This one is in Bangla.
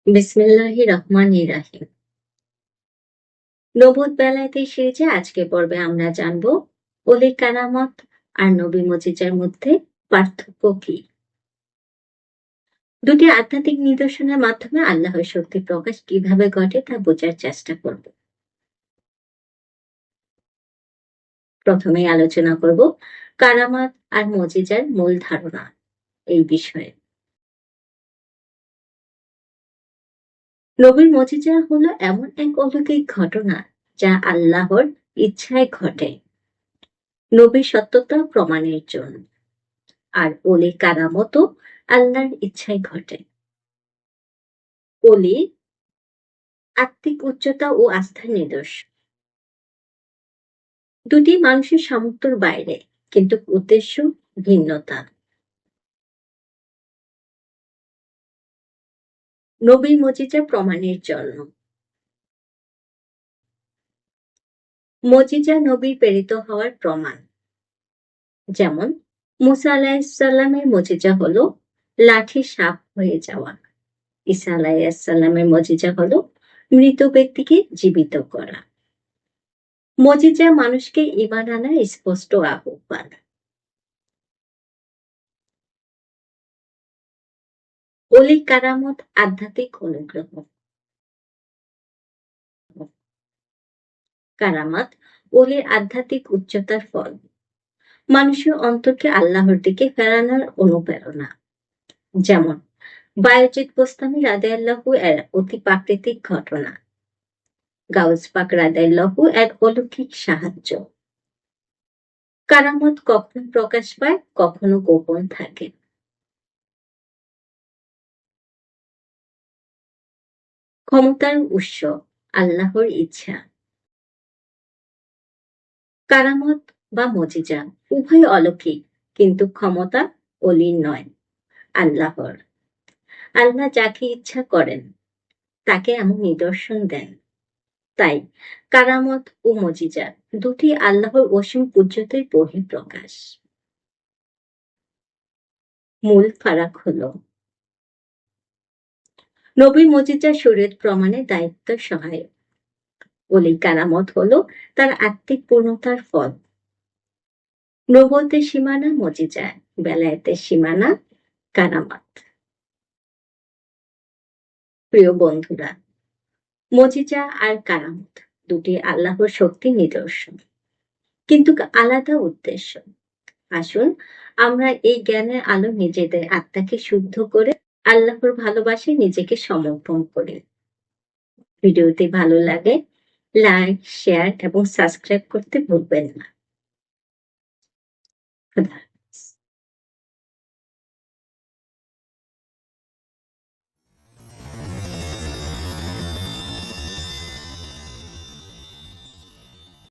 বিসমিল্লাহির রহমানির রাহিম। নবুয়ত বেলায়েতের সিরিজে আজকে পর্বে আমরা জানব ওলি কারামত আর নবী মুজিজার মধ্যে পার্থক্য কি। দুটি আধ্যাত্মিক নিদর্শনের মাধ্যমে আল্লাহর শক্তি প্রকাশ কিভাবে ঘটে তা বোঝার চেষ্টা করব। প্রথমেই আলোচনা করব কারামাত আর মুজিজার মূল ধারণা এই বিষয়ে। নবীর মুজিজা হলো এমন এক অলৌকিক ঘটনা যা আল্লাহর ইচ্ছায় ঘটে নবীর সত্যতা প্রমাণের জন্য, আর ওলি কারামতও আল্লাহর ইচ্ছায় ঘটে। ওলি আত্মিক উচ্চতা ও আস্থার নিদর্শন। দুটি মানুষের সামর্থ্যের বাইরে, কিন্তু উদ্দেশ্য ভিন্নতা। নবীর মুজিজা প্রমাণের জন্য। মুজিজা নবীর প্রেরিত হওয়ার প্রমাণ। যেমন মুসা আলাইহিসসালামের মুজিজা হলো লাঠি সাপ হয়ে যাওয়া। ঈসা আলাইহিসসালামের মুজিজা হলো মৃত ব্যক্তিকে জীবিত করা। মুজিজা মানুষকে ঈমান আনার স্পষ্ট আহ্বান। ওলি কারামত আধ্যাত্মিক অনুগ্রহ। কারামাত ওলির আধ্যাত্মিক উচ্চতার ফল, মানুষের অন্তরকে আল্লাহর দিকে ফেরানোর অনুপ্রেরণা। যেমন বায়েজিদ বোস্তামি রাদিয়াল্লাহু এর অতি প্রাকৃতিক ঘটনা, গাউস পাক রাদিয়াল্লাহু এক অলৌকিক সাহায্য। কারামত কখনো প্রকাশ পায়, কখনো গোপন থাকে। ক্ষমতার উৎস আল্লাহর ইচ্ছা। কারামত বা মুজিজা উভয় অলৌকিক, কিন্তু ক্ষমতা অলির নয়, আল্লাহর। আল্লাহ যাকে ইচ্ছা করেন তাকে এমন নিদর্শন দেন। তাই কারামত ও মুজিজা দুটি আল্লাহর অসীম কুদরতের বহিঃপ্রকাশ। মূল ফারাক হলো নবী মুজিজা শরীয়ত প্রমাণে দায়িত্ব সহায়ক, ওলি কারামত হলো তার আত্মিক পূর্ণতার ফল। নবুয়তের সীমানা মুজিজা, বেলায়েতের সীমানা কারামাত। প্রিয় বন্ধুরা, মুজিজা আর কারামত দুটি আল্লাহর শক্তির নিদর্শন, কিন্তু আলাদা উদ্দেশ্য। আসুন আমরা এই জ্ঞানের আলো নিজেদের আত্মাকে শুদ্ধ করে আল্লাহর ভালোবাসায় নিজেকে সমর্পণ করি। ভিডিওটি ভালো লাগে লাইক, শেয়ার এবং সাবস্ক্রাইব করতে ভুলবেন না।